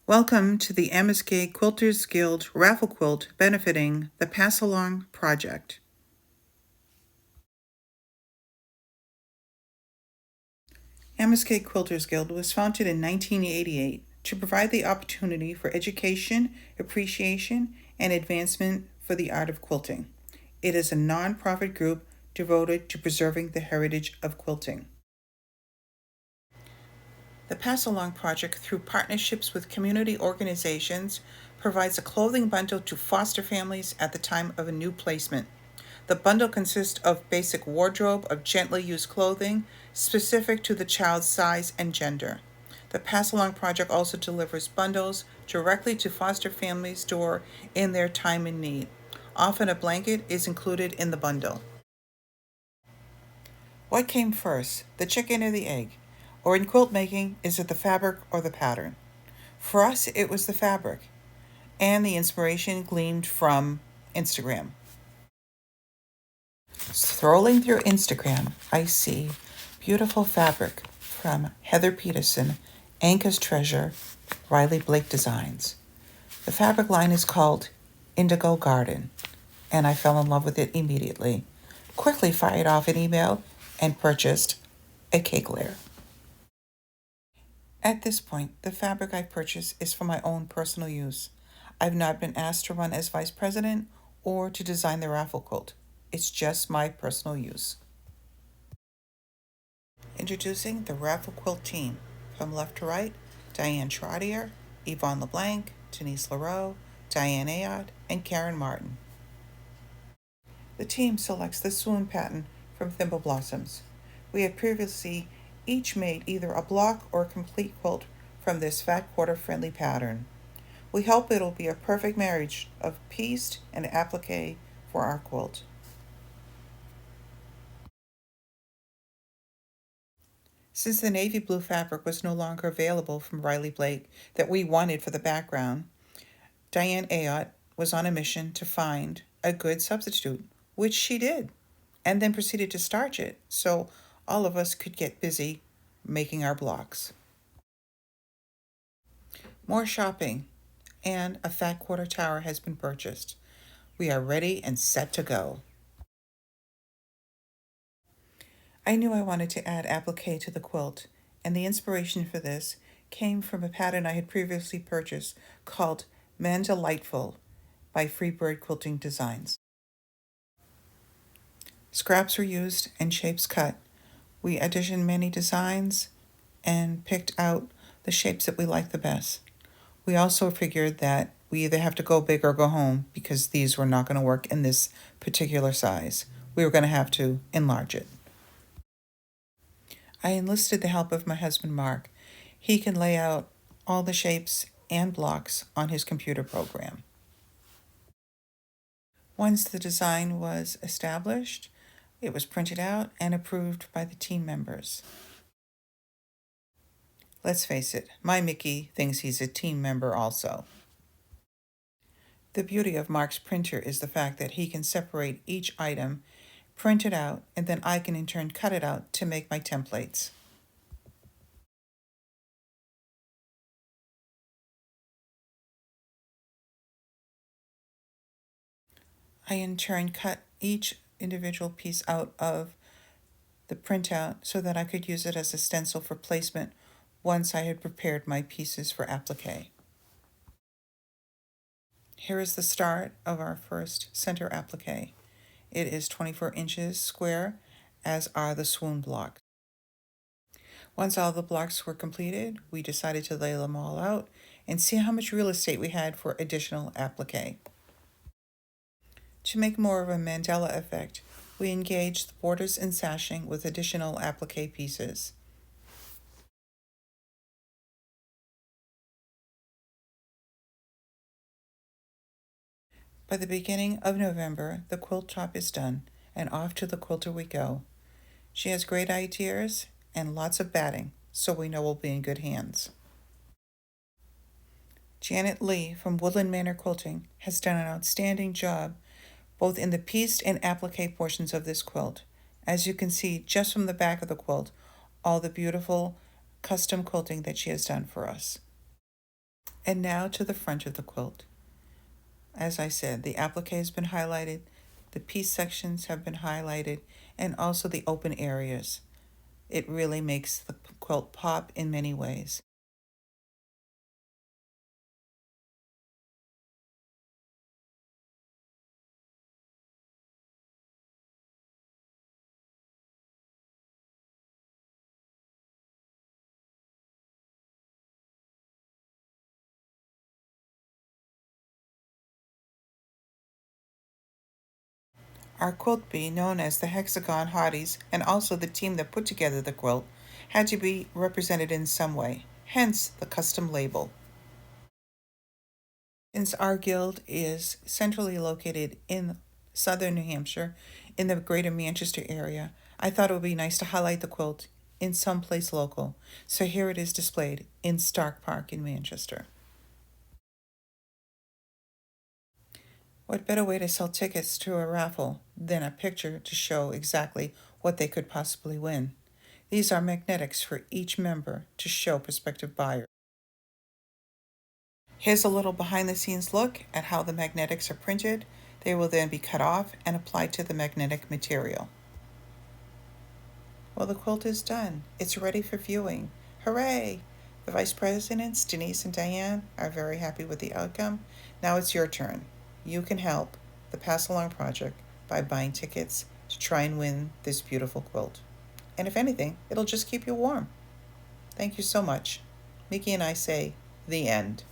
Welcome to the Amoskeag Quilters Guild Raffle Quilt benefiting the Pass Along Project. Amoskeag Quilters Guild was founded in 1988 to provide the opportunity for education, appreciation, and advancement for the art of quilting. It is a non-profit group devoted to preserving the heritage of quilting. The Pass Along Project, through partnerships with community organizations, provides a clothing bundle to foster families at the time of a new placement. The bundle consists of basic wardrobe of gently used clothing specific to the child's size and gender. The Pass Along Project also delivers bundles directly to foster families' door in their time in need. Often a blanket is included in the bundle. What came first, the chicken or the egg? Or in quilt making, is it the fabric or the pattern? For us, it was the fabric, and the inspiration gleamed from Instagram. Scrolling through Instagram, I see beautiful fabric from Heather Peterson, Anka's Treasure, Riley Blake Designs. The fabric line is called Indigo Garden, and I fell in love with it immediately. Quickly fired off an email and purchased a cake layer. At this point, the fabric I purchased is for my own personal use. I've not been asked to run as vice president or to design the raffle quilt. It's just my personal use. Introducing the Raffle Quilt team. From left to right, Diane Trottier, Yvonne LeBlanc, Denise Leroux, Diane Ayot, and Karen Martin. The team selects the swoon pattern from Thimble Blossoms. We had previously each made either a block or a complete quilt from this fat quarter-friendly pattern. We hope it'll be a perfect marriage of pieced and applique for our quilt. Since the navy blue fabric was no longer available from Riley Blake that we wanted for the background, Diane Ayot was on a mission to find a good substitute, which she did, and then proceeded to starch it so all of us could get busy making our blocks. More shopping, and a fat quarter tower has been purchased. We are ready and set to go. I knew I wanted to add applique to the quilt, and the inspiration for this came from a pattern I had previously purchased called Delightful by Freebird Quilting Designs. Scraps were used and shapes cut. We auditioned many designs and picked out the shapes that we liked the best. We also figured that we either have to go big or go home because these were not going to work in this particular size. We were going to have to enlarge it. I enlisted the help of my husband, Mark. He can lay out all the shapes and blocks on his computer program. Once the design was established, it was printed out and approved by the team members. Let's face it, my Mickey thinks he's a team member also. The beauty of Mark's printer is the fact that he can separate each item, print it out, and then I can in turn cut it out to make my templates. I in turn cut each individual piece out of the printout so that I could use it as a stencil for placement once I had prepared my pieces for applique. Here is the start of our first center applique. It is 24 inches square, as are the swoon blocks. Once all the blocks were completed, we decided to lay them all out and see how much real estate we had for additional applique. To make more of a Mandela effect, we engaged the borders and sashing with additional applique pieces. By the beginning of November, the quilt top is done, and off to the quilter we go. She has great ideas and lots of batting, so we know we'll be in good hands. Janet Lee from Woodland Manor Quilting has done an outstanding job both in the pieced and applique portions of this quilt. As you can see just from the back of the quilt, all the beautiful custom quilting that she has done for us. And now to the front of the quilt. As I said, the applique has been highlighted, the piece sections have been highlighted, and also the open areas. It really makes the quilt pop in many ways. Our quilt bee, known as the Hexagon Hotties, and also the team that put together the quilt, had to be represented in some way, hence the custom label. Since our guild is centrally located in southern New Hampshire, in the greater Manchester area, I thought it would be nice to highlight the quilt in some place local. So here it is displayed in Stark Park in Manchester. What better way to sell tickets to a raffle than a picture to show exactly what they could possibly win? These are magnetics for each member to show prospective buyers. Here's a little behind the scenes look at how the magnetics are printed. They will then be cut off and applied to the magnetic material. Well, the quilt is done. It's ready for viewing. Hooray! The vice presidents, Denise and Diane, are very happy with the outcome. Now it's your turn. You can help the Pass Along Project by buying tickets to try and win this beautiful quilt. And if anything, it'll just keep you warm. Thank you so much. Mickey and I say, the end.